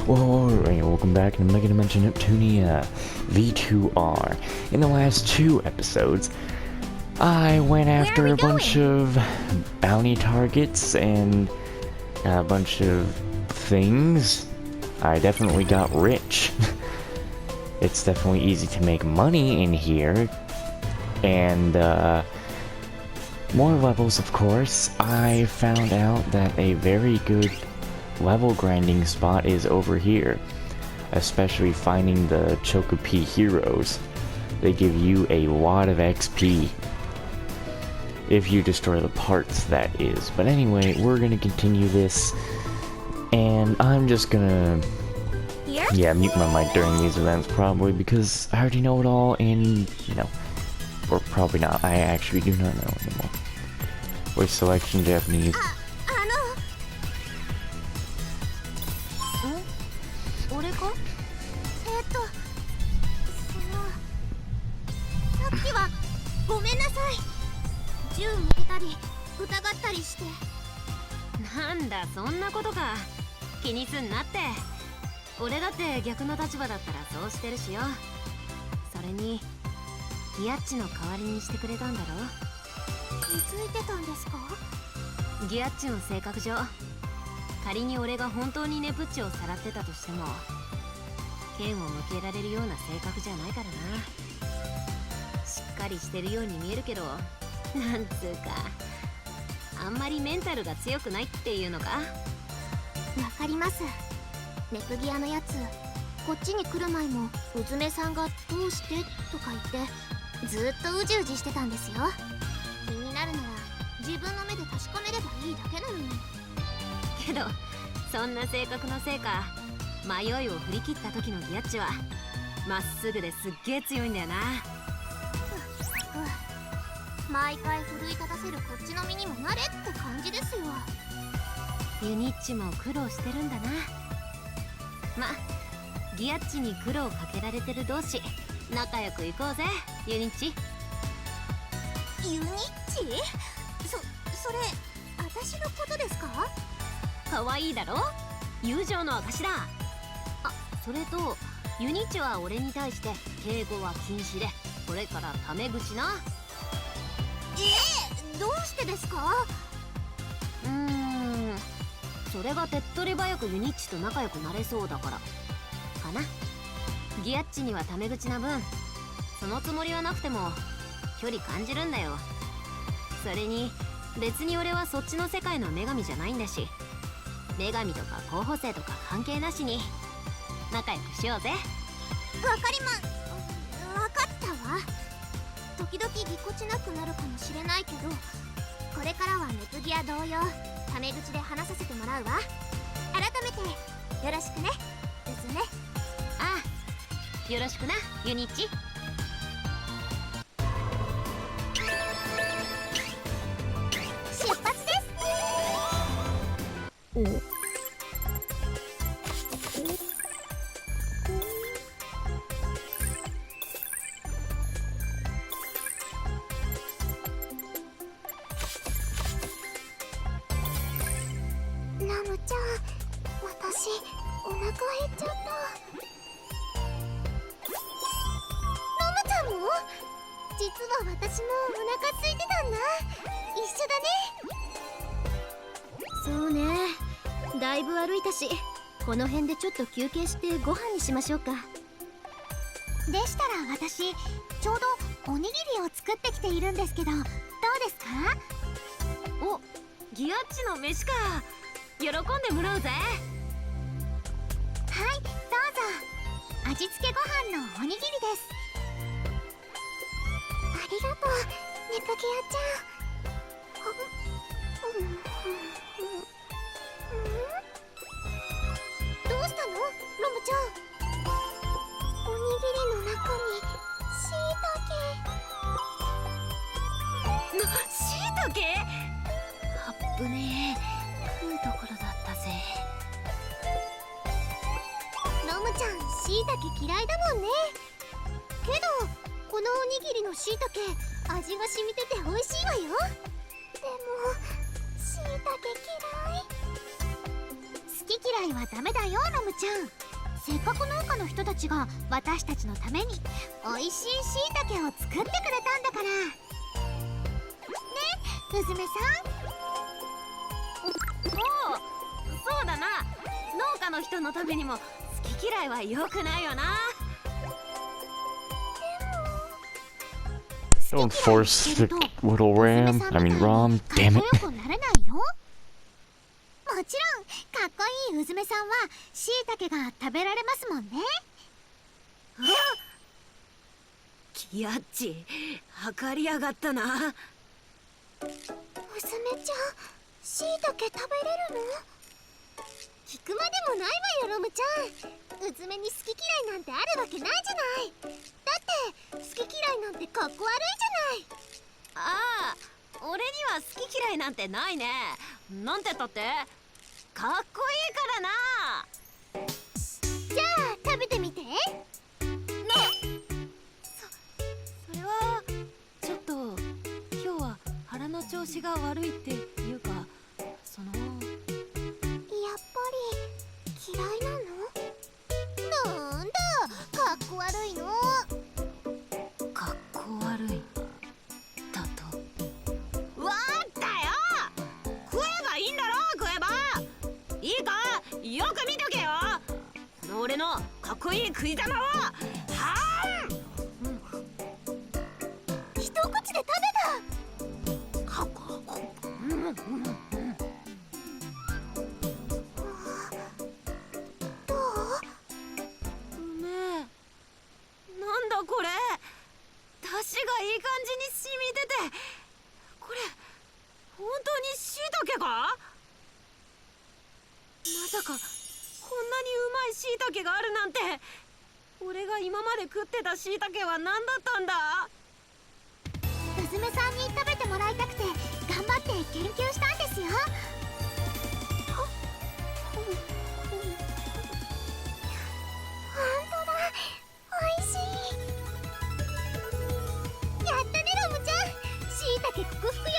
Whoa, and welcome back to Megadimension Neptunia VllR. In the last 2 episodes, I went after a bunch of bounty targets and a bunch of things. I definitely got rich. It's definitely easy to make money in here. And, more levels, of course. I found out that a very good level grinding spot is over here, especially finding the Chocopi heroes. They give you a lot of XP if you destroy the parts, that is. But anyway, we're gonna continue this, and I'm just gonna mute my mic during these events probably, because I already know it all, and or probably not. I actually do not know anymore. Voice selection Japanese. なんだそんなことか。気にすんなって。俺だって逆の立場だったらそうしてるしよ。それにギアッチの代わりにしてくれたんだろ。気づいてたんですか？ギアッチの性格上、仮に俺が本当にネプッチをさらってたとしても剣を向けられるような性格じゃないからな。しっかりしてるように見えるけど、なんつうかあんまりメンタルが強くないっていうのか。わかります。ネプギアのやつ、こっちに来る前もうずめさんがどうしてとか言ってずっとうじうじしてたんですよ。気になるなら自分の目で確かめればいいだけなのに。けどそんな性格のせいか、迷いを振り切った時のギアッチはまっすぐですっげえ強いんだよな。毎回奮い立たせるこっちの身にもなれって感じですよ。ユニッチも苦労してるんだな。ま、ギアッチに苦労かけられてる同士仲良くいこうぜ、ユニッチ。ユニッチ？それ私のことですか？可愛いだろ？友情の証だ。あ、それとユニッチは俺に対して敬語は禁止で、これからタメ口な。どうしてですか？それが手っ取り早くユニッチと仲良くなれそうだからかな。ギアッチにはタメ口な分、そのつもりはなくても距離感じるんだよ。それに別に俺はそっちの世界の女神じゃないんだし、女神とか候補生とか関係なしに仲良くしようぜ。わかったわ。時々ぎこちなくなるかもしれないけど、これからはネプギア同様タメ口で話させてもらうわ。改めてよろしくね、ですね。ああ、よろしくな、ユニッチ。出発です。ラムちゃん、私お腹減っちゃった。ラムちゃんも？実は私もお腹空いてたんだ。一緒だね。そうね、だいぶ歩いたし、この辺でちょっと休憩してご飯にしましょうか。でしたら私ちょうどおにぎりを作ってきているんですけど、どうですか？お、ギアッチの飯か。喜んでもらうぜ。はい、どうぞ。味付けご飯のおにぎりです。ありがとう、ネプギアちゃん。どうしたの、ロムちゃん。おにぎりの中にしいたけ。あっぶねえ、食うところだったぜ。ロムちゃん、しいたけ嫌いだもんね。けどこのおにぎりのしいたけ味が染みてて美味しいわよ。でもしいたけ嫌い。好き嫌いはダメだよロムちゃん。せっかく農家の人たちが私たちのために美味しいしいたけを作ってくれたんだからね。うずめさん。おお、そうだな。農家の人のためにも好き嫌いは良くないよな。 Don't force the little ram. I mean, Rom. Damn it. かっこよくなれないよ。もちろんかっこいいうずめさんはしいたけが食べられますもんね。ギヤッチ、測りやがったな。うずめちゃん、しいたけ食べれるの？聞くまでもないわよロムちゃん。うずめに好き嫌いなんてあるわけないじゃない。だって好き嫌いなんてかっこ悪いじゃない。ああ、俺には好き嫌いなんてないね。なんて言ったってかっこいいからな。じゃあ食べてみて。それはちょっと今日は腹の調子が悪いっていうか、そのやっぱり嫌いなの？なんだかっこ悪いの。かっこ悪いだと。わったよ、食えばいいんだろ。食えばいいか、よく見とけよ。この俺のかっこいい食い玉をはーん。一口で食べた。どう？うめえ。なんだこれ、出汁がいい感じに染みてて、これ本当にしいたけか？まさかこんなにうまいしいたけがあるなんて。俺が今まで食ってたしいたけは何だったんだ？うずめさんに食べてもらいたくて頑張って研究したんですよ。ほんとだ、おいしい。やったねロムちゃん、しいたけ克服よ。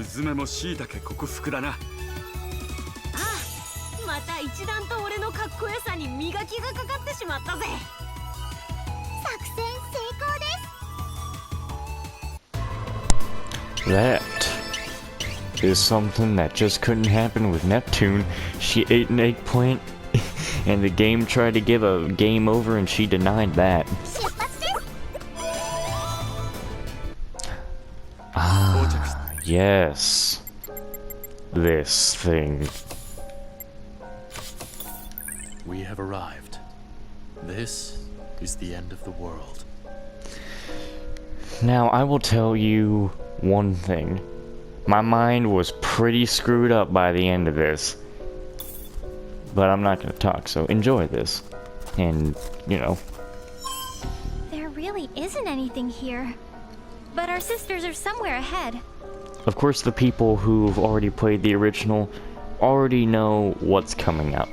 うずめもしいたけ克服だな。ああ、また一段と俺のかっこよさに磨きがかかってしまったぜ。作戦成功です。 That is something that just couldn't happen with Neptune. She ate an eggplant, and the game tried to give a game over, and she denied that. 出発です。 Ah, yes. This thing. We have arrived. This is the end of the world. Now, I will tell you one thing. My mind was pretty screwed up by the end of this. But I'm not gonna talk, so enjoy this. And, you know. There really isn't anything here. But our sisters are somewhere ahead. Of course, the people who've already played the original already know what's coming up.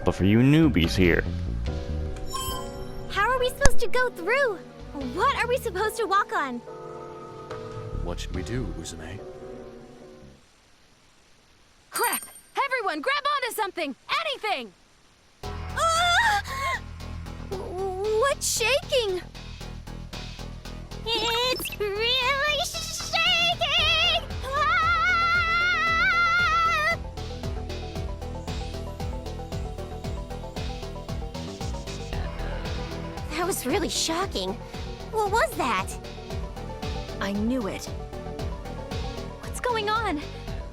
But for you newbies here, How are we supposed to go through? What are we supposed to walk on? What should we do, Uzume? Crap! Everyone, grab onto something! Anything! What's shaking? It's really shaking! Ah! That was really shocking. What was that? I knew it. What's going on?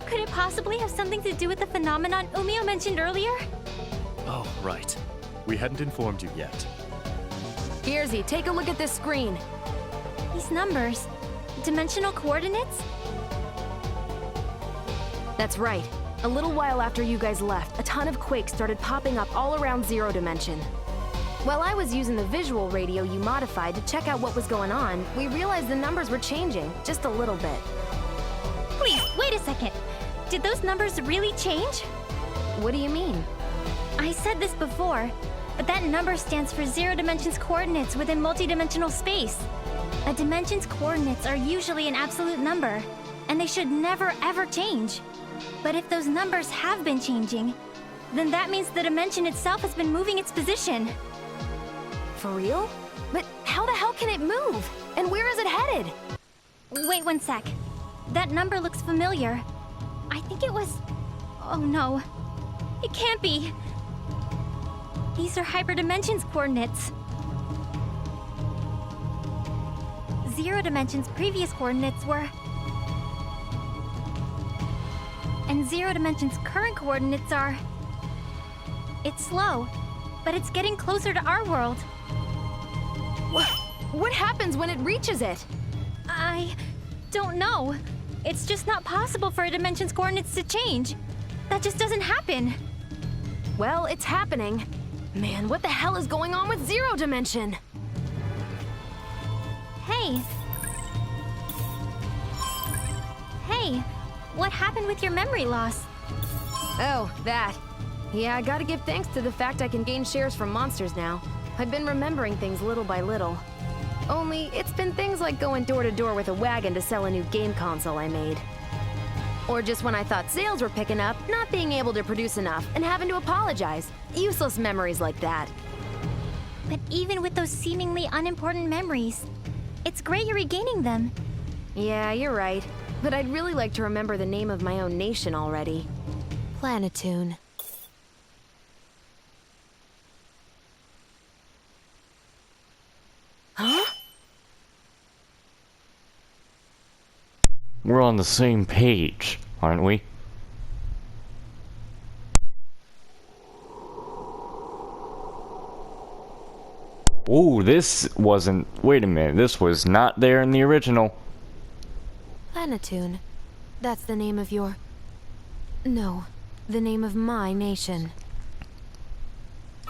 Could it possibly have something to do with the phenomenon Umio mentioned earlier? Oh, right. We hadn't informed you yet. Gearsy, take a look at this screen. These numbers. Dimensional coordinates? That's right. A little while after you guys left, a ton of quakes started popping up all around Zero Dimension. While I was using the visual radio you modified to check out what was going on, we realized the numbers were changing, just a little bit. Please, wait a second. Did those numbers really change? What do you mean? I said this before, but that number stands for Zero Dimension's coordinates within multidimensional space. A dimension's coordinates are usually an absolute number, and they should never ever change. But if those numbers have been changing, then that means the dimension itself has been moving its position. For real? But how the hell can it move? And where is it headed? Wait 1 sec. That number looks familiar. I think it was... Oh no. It can't be. These are Hyperdimension's coordinates. Zero Dimension's previous coordinates were... And Zero Dimension's current coordinates are... It's slow, but it's getting closer to our world. What happens when it reaches it? I don't know. It's just not possible for a dimension's coordinates to change. That just doesn't happen. Well, it's happening. Man, what the hell is going on with Zero Dimension? Hey. Hey, what happened with your memory loss? Oh, that. Yeah, I gotta give thanks to the fact I can gain shares from monsters now. I've been remembering things little by little. Only, it's been things like going door to door with a wagon to sell a new game console I made. Or just when I thought sales were picking up, not being able to produce enough and having to apologize. Useless memories like that. But even with those seemingly unimportant memories, it's great you're regaining them. Yeah, you're right. But I'd really like to remember the name of my own nation already. Planetoon. Huh? We're on the same page, aren't we? Ooh, this wasn't... Wait a minute, this was not there in the original. Planetoon. That's the name of your... No, the name of my nation.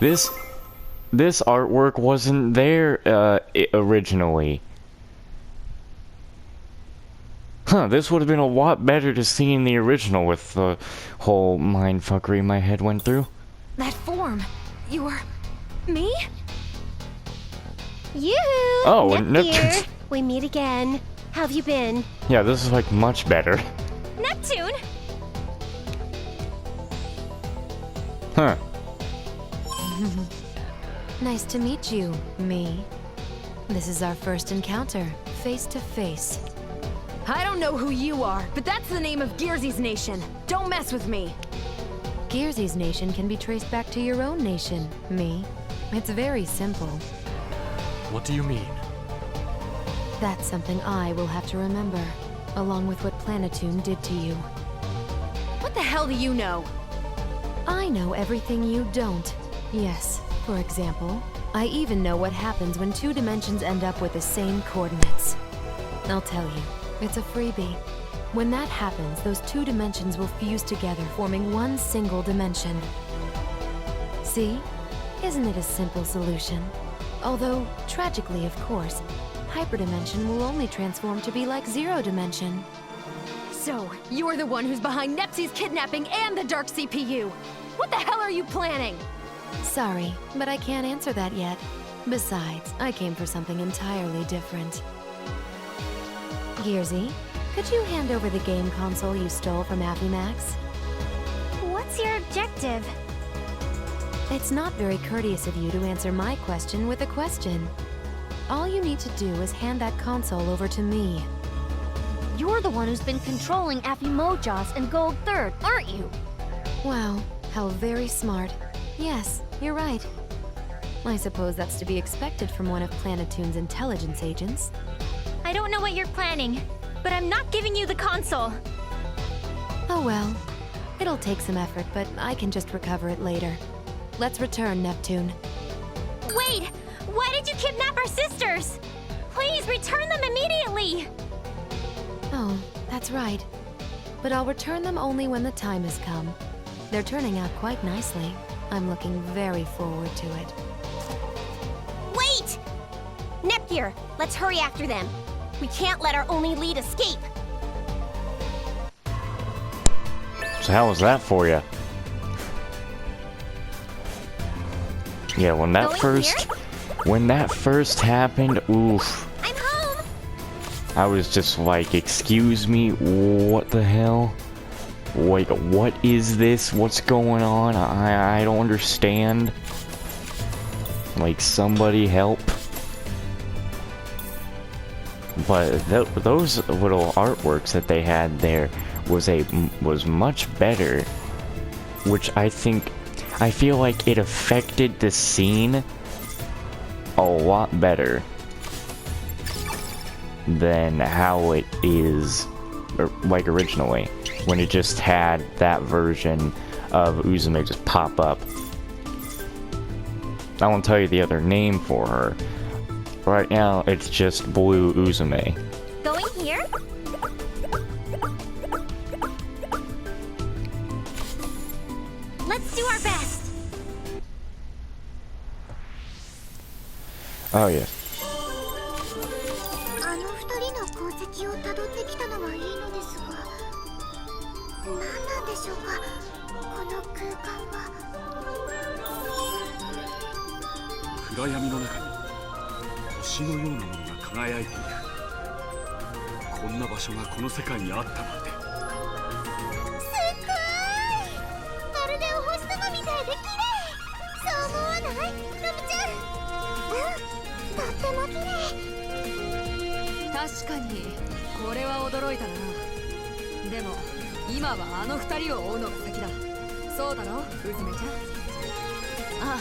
This artwork wasn't there, originally. Huh, this would have been a lot better to see in the original with the whole mindfuckery my head went through. That form. You're... me? Yoo-hoo! Oh, Nep here. We meet again. How have you been? Yeah, this is like much better. Neptune! Huh. Nice to meet you, me. This is our first encounter, face to face. I don't know who you are, but that's the name of Gearzy's nation. Don't mess with me. Gearzy's nation can be traced back to your own nation, me. It's very simple. What do you mean? That's something I will have to remember, along with what Planetoon did to you. What the hell do you know? I know everything you don't. Yes, for example, I even know what happens when two dimensions end up with the same coordinates. I'll tell you, it's a freebie. When that happens, those two dimensions will fuse together, forming one single dimension. See? Isn't it a simple solution? Although, tragically of course, Hyperdimension will only transform to be like Zero Dimension. So, you're the one who's behind Nepsy's kidnapping and the Dark CPU! What the hell are you planning? Sorry, but I can't answer that yet. Besides, I came for something entirely different. Gearzy, could you hand over the game console you stole from Affymax? What's your objective? It's not very courteous of you to answer my question with a question. All you need to do is hand that console over to me. You're the one who's been controlling Affymojas and Gold Third, aren't you? Wow, how very smart. Yes, you're right. I suppose that's to be expected from one of Planetoon's intelligence agents. I don't know what you're planning, but I'm not giving you the console. Oh well. It'll take some effort, but I can just recover it later. Let's return, Neptune. Wait! Why did you kidnap our sisters? Please return them immediately! Oh, that's right. But I'll return them only when the time has come. They're turning out quite nicely. I'm looking very forward to it. Wait! Nepgear, let's hurry after them. We can't let our only lead escape. So how was that for you? Yeah, when that first happened, oof. I'm home! I was just like, excuse me, what the hell? Like, what is this? What's going on? I don't understand. Like, somebody help. But those little artworks that they had there was much better, which I feel like it affected the scene a lot better than how it is, like, originally, when it just had that version of Uzume just pop up. I won't tell you the other name for her. Right now, it's just Blue Uzume. Going here? Let's do our best. Oh, yes. あの二人の功績をたどってきたのはいいのですが、何なんでしょうか、この空間は。暗闇の中に星のようなものが輝いている。こんな場所がこの世界にあったなんて。すっごい、まるでお星様みたいで綺麗。そう思わない、ラムちゃん？とっても綺麗。確かにこれは驚いたな。でも今はあの二人を追うのが先だ。そうだろ、うずめちゃん？ああ、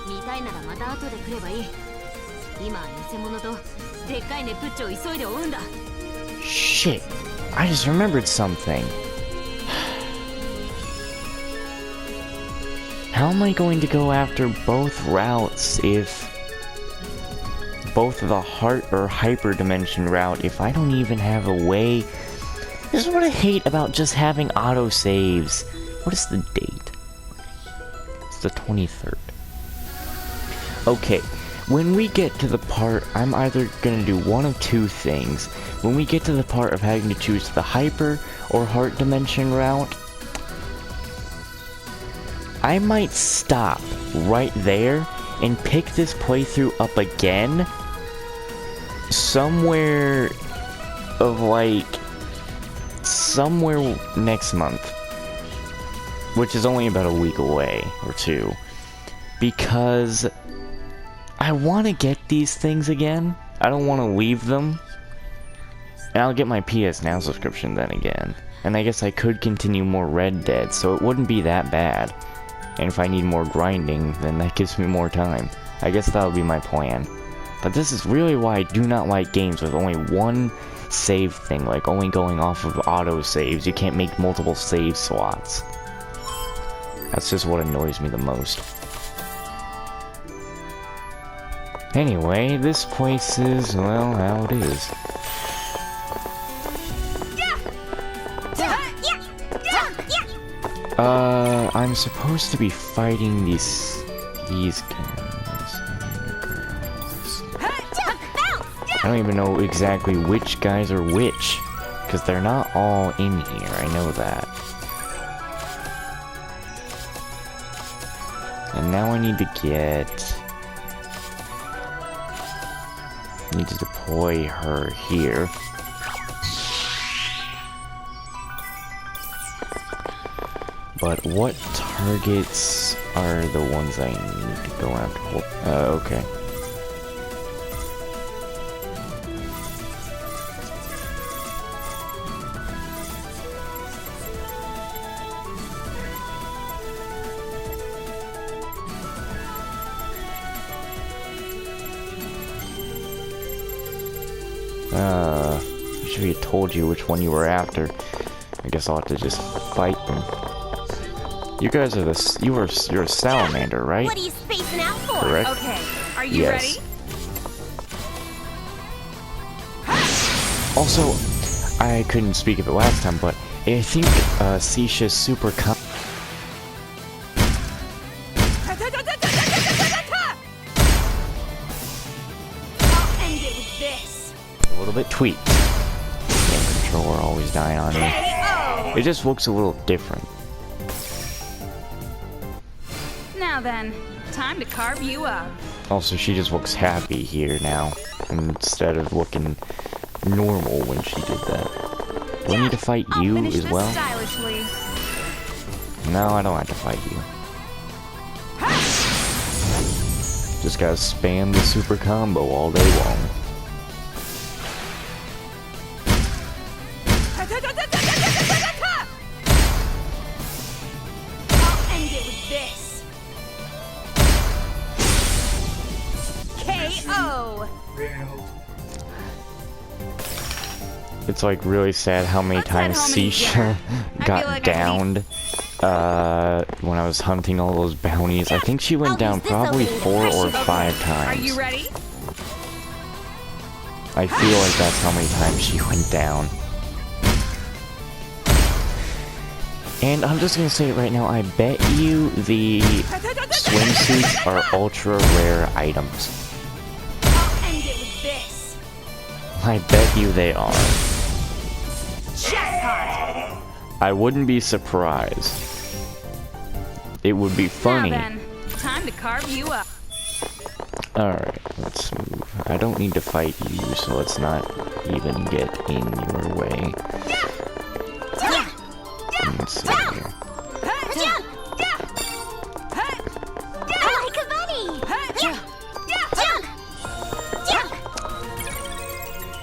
見たいならまた後で来ればいい。今は偽物とでっかいネプッチを急いで追うんだ。 Shit, I just remembered something. How am I going to go after both routes if both the heart or hyper dimension route if I don't even have a way? This is what I hate about just having auto saves. What is the date? It's the 23rd. Okay, when we get to the part, I'm either gonna do one of two things. When we get to the part of having to choose the hyper or heart dimension route, I might stop right there and pick this playthrough up again somewhere next month, which is only about a week away or two, because I want to get these things again. I don't want to leave them. And I'll get my PS Now subscription then again. And I guess I could continue more Red Dead, so it wouldn't be that bad. And if I need more grinding, then that gives me more time. I guess that'll be my plan. But this is really why I do not like games with only one save thing, like only going off of auto saves. You can't make multiple save slots. That's just what annoys me the most. Anyway, this place is, well, how it is. I'm supposed to be fighting these guys. I don't even know exactly which guys are which, because they're not all in here, I know that. And now I need to need to deploy her here. But what targets are the ones I need to go after? Okay. I should have told you which one you were after. I guess I'll have to just fight them. You guys are you're a salamander, right? What are you spacing out for? Correct? Okay, are you Yes. ready? Also, I couldn't speak of it last time, but I think Sisha's super I'll end it with this. a little bit tweaked. Game controller always dying on me. It just looks a little different. Now then, time to carve you up. Also, she just looks happy here now, instead of looking normal when she did that. Do I need to fight I'll you finish as this well? stylishly. No, I don't have to fight you. Just gotta spam the super combo all day long. I'll end it with this. KO. It's like really sad how many Let's head times home and eat Sisha dinner. I got feel like I could downed when I was hunting all those bounties. I think she went down probably 4 or 5 times. Are you ready? I feel like that's how many times she went down. And I'm just gonna say it right now, I bet you the swimsuits are ultra rare items. I'll end it with this. I bet you they are. Jackpot. I wouldn't be surprised. It would be funny. Now then, time to carve you up. Alright, let's move. I don't need to fight you, so let's not even get in your way. Let's see here. Like a bunny!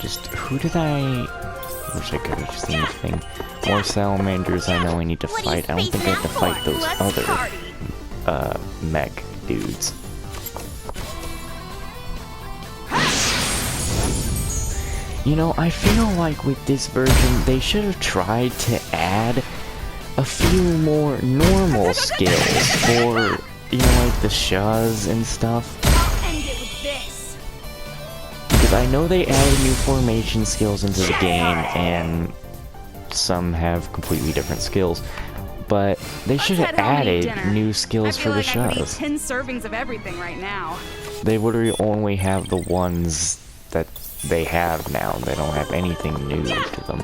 Just, who did I... wish I could have just seen the thing. More salamanders I know I need to fight. I don't think I have to fight those other, mech dudes. You know, I feel like with this version, they should have tried to add a few more normal skills for, you know, like the Shahs and stuff. I'll end it with this. Because I know they added new formation skills into the game, and some have completely different skills. But they should have head home and eat added dinner. new I skills feel for the like I could eat Shahs. 10 servings of everything right now. They literally only have the ones that they have now. They don't have anything new to them.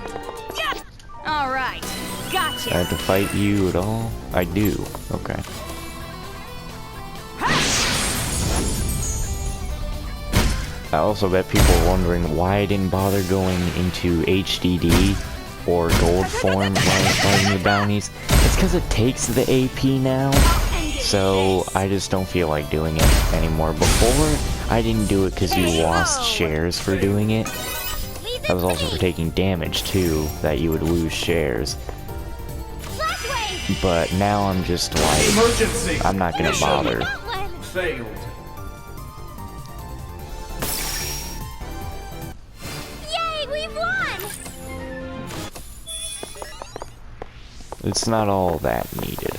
All right, I gotcha. have to fight you at all? I do. Okay. I also bet people are wondering why I didn't bother going into HDD or gold form when I was fighting the bounties. It's because it takes the AP now, so I just don't feel like doing it anymore. Before, I didn't do it because you lost shares for doing it. That was also for taking damage too, that you would lose shares. But now I'm just like, Emergency! I'm not gonna bother. Failed. Yay, we've won! It's not all that needed.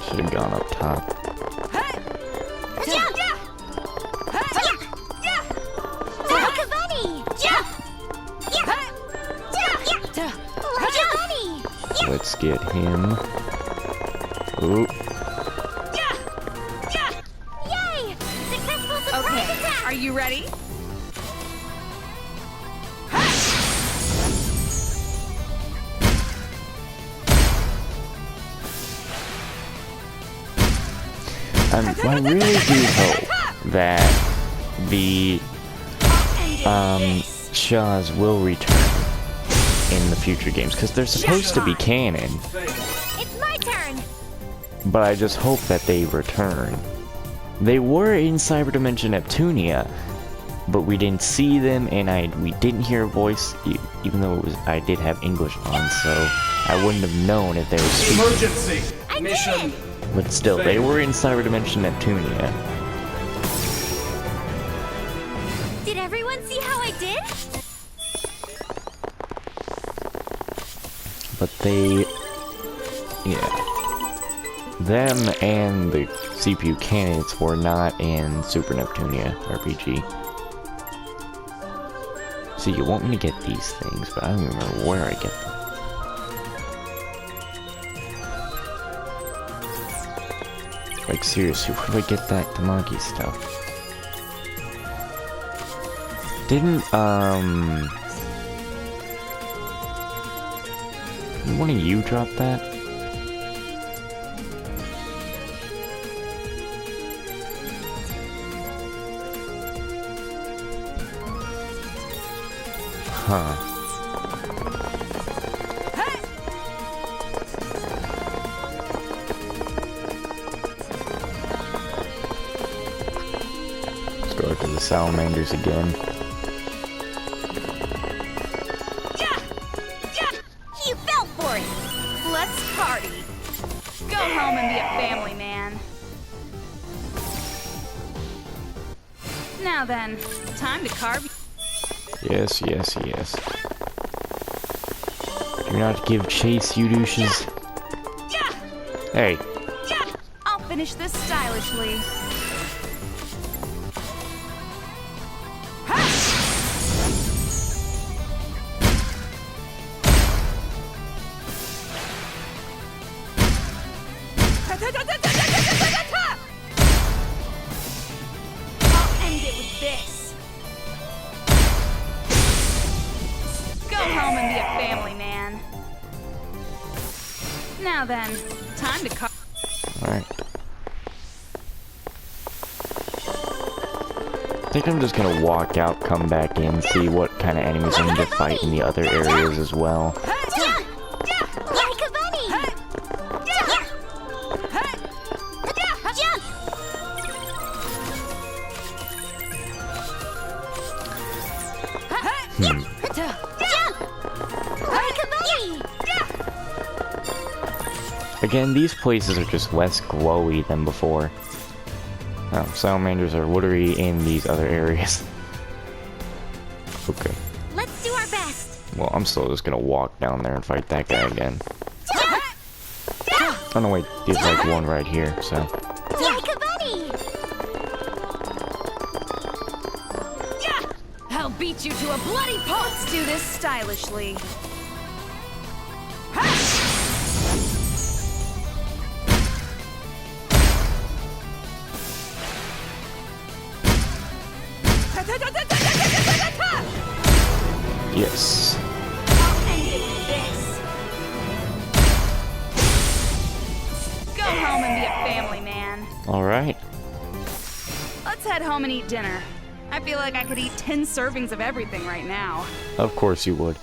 Should have gone up top. Like a bunny! Like a bunny! Let's get him. Ooh. Yay! Successful surprise Okay, attack! are you ready? I really do hope that the Shahs will return in the future games, because they're supposed to be canon, It's my turn! but I just hope that they return. They were in Cyber Dimension Neptunia, but we didn't see them, and we didn't hear a voice, even though I did have English on, so I wouldn't have known if they were speaking. Emergency! Mission! But still, they were in Cyber Dimension Neptunia. Did everyone see how I did? But they, yeah, them and the CPU candidates were not in Super Neptunia RPG. See, you want me to get these things, but I don't even remember where I get them. Like, seriously, where do I get that Tamaki stuff? Didn't, one of you drop that? Huh. the salamanders again. You fell for it! Let's party. Go home and be a family man. Now then, time to carve. Yes, yes, yes. Do not give chase, you douches. Hey. I'll finish this stylishly. I'll end it with this. Go home and be a family man. Now then, time to cut. Alright. I think I'm just gonna walk out, come back in, see what kind of enemies I need to fight in the other areas as well. Like a bunny! Jump! Like a bunny! Again, these places are just less glowy than before. Oh, salamanders are literally in these other areas. Okay. Let's do our best! Well, I'm still just gonna walk down there and fight that guy again. Oh no, wait, there's like one right here, so. Like a bunny! I'll beat you to a bloody pulp. Let's do this stylishly. Yes. I'll end it with this. Go home and be a family man. Alright. Let's head home and eat dinner. I feel like I could eat 10 servings of everything right now. Of course you would.